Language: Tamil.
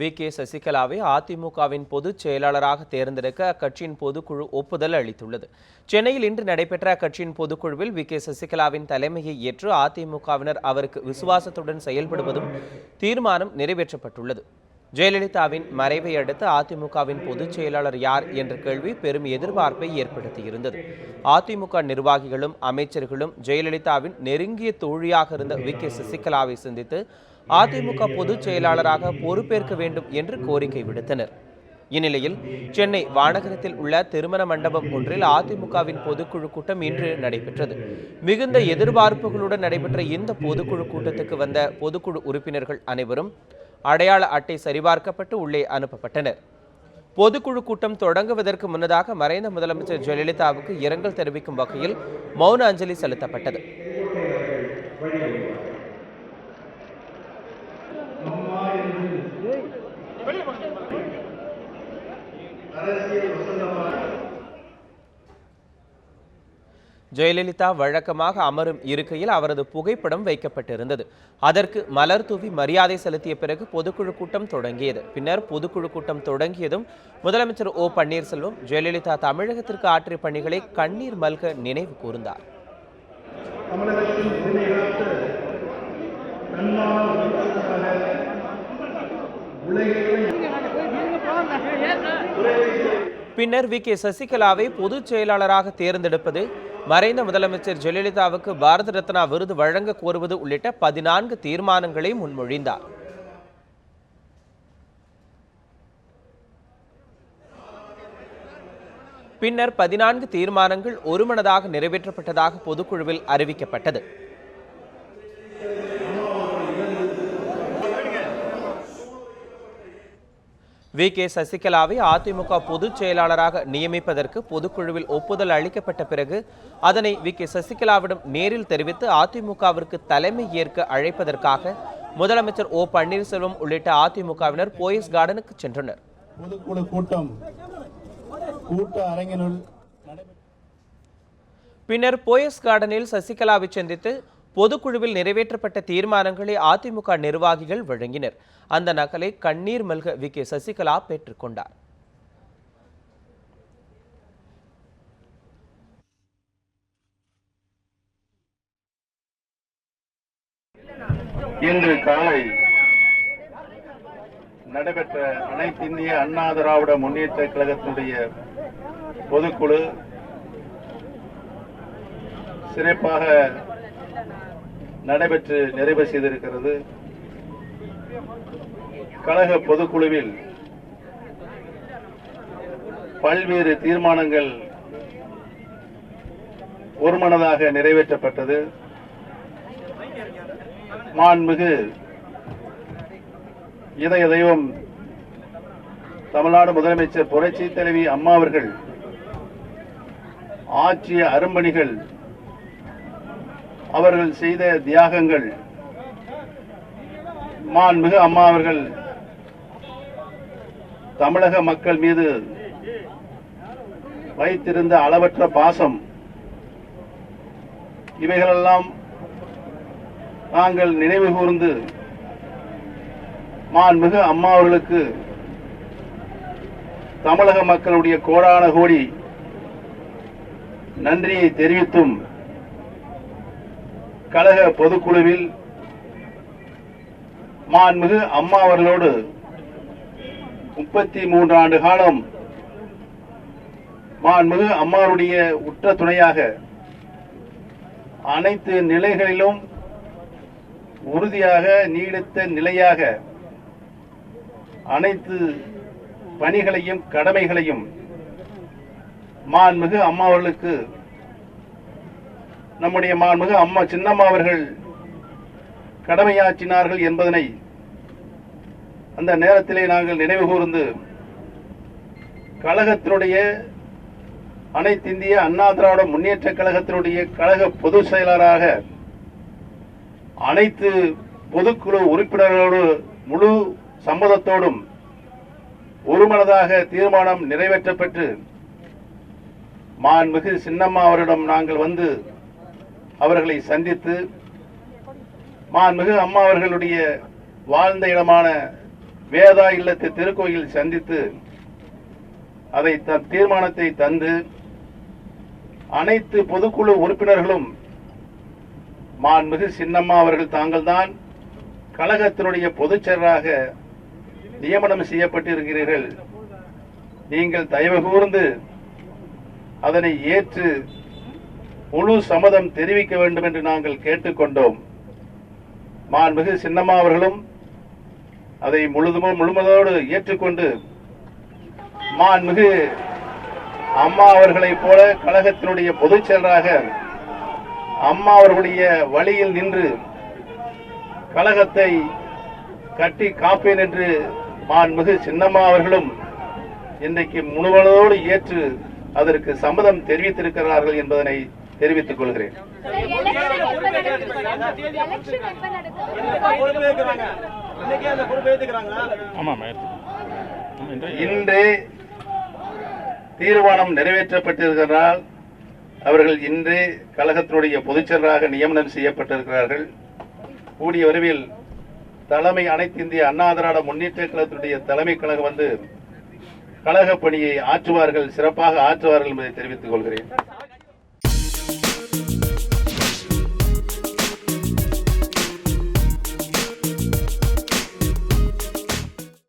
வி.கே. சசிகலாவை அதிமுகவின் பொதுச் செயலாளராக தேர்ந்தெடுக்க அக்கட்சியின் பொதுக்குழு ஒப்புதல் அளித்துள்ளது. சென்னையில் இன்று நடைபெற்ற அக்கட்சியின் பொதுக்குழுவில் வி.கே. சசிகலாவின் தலைமையை ஏற்று அதிமுகவினர் அவருக்கு விசுவாசத்துடன் செயல்படுவதும் தீர்மானம் நிறைவேற்றப்பட்டுள்ளது. ஜெயலலிதாவின் மறைவை அடுத்து அதிமுகவின் பொதுச் செயலாளர் யார் என்ற கேள்வி பெரும் எதிர்பார்ப்பை ஏற்படுத்தியிருந்தது. அதிமுக நிர்வாகிகளும் அமைச்சர்களும் ஜெயலலிதாவின் நெருங்கிய தோழியாக இருந்த வி.கே. சசிகலாவை சந்தித்து அதிமுக பொதுச் செயலாளராக பொறுப்பேற்க வேண்டும் என்று கோரிக்கை விடுத்தனர். இந்நிலையில் சென்னை வானகரத்தில் உள்ள திருமண மண்டபம் ஒன்றில் அதிமுகவின் பொதுக்குழு கூட்டம் இன்று நடைபெற்றது. மிகுந்த எதிர்பார்ப்புகளுடன் நடைபெற்ற இந்த பொதுக்குழு கூட்டத்துக்கு வந்த பொதுக்குழு உறுப்பினர்கள் அனைவரும் அடையாள அட்டை சரிபார்க்கப்பட்டு உள்ளே அனுப்பப்பட்டனர். பொதுக்குழு கூட்டம் தொடங்குவதற்கு முன்னதாக மறைந்த முதலமைச்சர் ஜெயலலிதாவுக்கு இரங்கல் தெரிவிக்கும் வகையில் மௌன அஞ்சலி செலுத்தப்பட்டது. ஜெயலலிதா வழக்கமாக அமரும் இருக்கையில் அவரது புகைப்படம் வைக்கப்பட்டிருந்தது. அதற்கு மலர் தூவி மரியாதை செலுத்திய பிறகு பொதுக்குழு கூட்டம் தொடங்கியது. பின்னர் பொதுக்குழு கூட்டம் தொடங்கியதும் முதலமைச்சர் ஓ பன்னீர்செல்வம் ஜெயலலிதா தமிழகத்திற்கு ஆற்றிய பணிகளை கண்ணீர் மல்க நினைவு கூர்ந்தார். பின்னர் வி.கே. சசிகலாவை பொதுச் செயலாளராக தேர்ந்தெடுப்பது, மறைந்த முதலமைச்சர் ஜெயலலிதாவுக்கு பாரத ரத்னா விருது வழங்க கோருவது உள்ளிட்ட 14 தீர்மானங்களை முன்மொழிந்தார். பின்னர் 14 தீர்மானங்கள் ஒருமனதாக நிறைவேற்றப்பட்டதாக பொதுக்குழுவில் அறிவிக்கப்பட்டது. வி.கே. சசிகலாவை அதிமுக பொதுச் செயலாளராக நியமிப்பதற்கு பொதுக்குழுவில் ஒப்புதல் அளிக்கப்பட்ட பிறகு அதனை வி.கே. சசிகலாவிடம் நேரில் தெரிவித்து அதிமுகவிற்கு தலைமை ஏற்க அழைப்பதற்காக முதலமைச்சர் ஓ பன்னீர்செல்வம் உள்ளிட்ட அதிமுகவினர் போயஸ் கார்டனுக்கு சென்றனர். பின்னர் போயஸ் கார்டனில் சசிகலாவை சந்தித்து பொதுக்குழுவில் நிறைவேற்றப்பட்ட தீர்மானங்களை அதிமுக நிர்வாகிகள் வழங்கினர். அந்த நகலை கண்ணீர் மல்க வி.கே. சசிகலா பெற்றுக்கொண்டார். இன்று காலை நடைபெற்ற அனைத்து இந்திய அண்ணா திராவிட முன்னேற்ற கழகத்தினுடைய பொதுக்குழு சிறப்பாக நடைபெற்று நிறைவு செய்திருக்கிறது. கழக பொதுக்குழுவில் பல்வேறு தீர்மானங்கள் ஒருமனதாக நிறைவேற்றப்பட்டது. மாண்புமிகு இதய தெய்வம் தமிழ்நாடு முதலமைச்சர் புரட்சி தலைவி அம்மா அவர்கள் ஆற்றிய அரும்பணிகள், அவர்கள் செய்த தியாகங்கள், மாண்புமிகு அம்மா அவர்கள் தமிழக மக்கள் மீது வைத்திருந்த அளவற்ற பாசம், இவைகளெல்லாம் நாங்கள் நினைவு கூர்ந்து மாண்புமிகு அம்மா அவர்களுக்கு தமிழக மக்களுடைய கோடான கோடி நன்றியை தெரிவித்தும் கழக பொதுக்குழுவில் மாண்புமிகு அம்மா அவர்களோடு 33 ஆண்டு காலம் மாண்புமிகு அம்மாவுடைய உற்ற துணையாக அனைத்து நிலைகளிலும் உறுதியாக நீடித்த நிலையாக அனைத்து பணிகளையும் கடமைகளையும் மாண்புமிகு அம்மா அவர்களுக்கு நம்முடைய மாண்புமிகு அம்மா சின்னம்மா அவர்கள் கடமையாற்றினார்கள் என்பதனை அந்த நேரத்திலே நாங்கள் நினைவு கூர்ந்து கழகத்தினுடைய அனைத்து இந்திய அண்ணா திராவிட முன்னேற்ற கழகத்தினுடைய கழக பொதுச் செயலாளராக அனைத்து பொதுக்குழு உறுப்பினர்களோடு முழு சம்மதத்தோடும் ஒருமனதாக தீர்மானம் நிறைவேற்றப்பட்டு மாண்புமிகு சின்னம்மா அவரிடம் நாங்கள் வந்து அவர்களை சந்தித்து மாண்புமிகு அம்மா அவர்களுடைய வாழ்ந்த இடமான வேதா இல்லத்து திருக்கோயில் சந்தித்து அதை தீர்மானத்தை தந்து அனைத்து பொதுக்குழு உறுப்பினர்களும் மாண்புமிகு சின்னம்மா அவர்கள் தாங்கள்தான் கழகத்தினுடைய பொதுச் செயலராக நியமனம் செய்யப்பட்டிருக்கிறீர்கள், நீங்கள் தயவு கூர்ந்து அதனை ஏற்று முழு சம்மதம் தெரிவிக்க வேண்டும் என்று நாங்கள் கேட்டுக்கொண்டோம். மாண்புமிகு சின்னம்மா அவர்களும் அதை முழுமதோடு ஏற்றுக்கொண்டு மாண்புமிகு அம்மா அவர்களைப் போல கழகத்தினுடைய பொதுச் செயலராக அம்மா அவர்களுடைய வழியில் நின்று கழகத்தை கட்டி காப்பேன் என்று மாண்புமிகு சின்னம்மா அவர்களும் இன்றைக்கு முழுவதோடு ஏற்று அதற்கு சம்மதம் தெரிவித்திருக்கிறார்கள் என்பதனை தெரிவித்துக் கொள்கிறேன். இன்றே தீர்மானம் நிறைவேற்றப்பட்டிருக்கிறார். அவர்கள் இன்றே கழகத்தினுடைய பொதுச் செயலராக நியமனம் செய்யப்பட்டிருக்கிறார்கள். கூடிய விரைவில் தலைமை அனைத்து இந்திய அண்ணா திராவிட முன்னேற்ற கழகத்தினுடைய தலைமை கழகம் வந்து கழக பணியை ஆற்றுவார்கள், சிறப்பாக ஆற்றுவார்கள் என்பதை தெரிவித்துக் கொள்கிறேன்.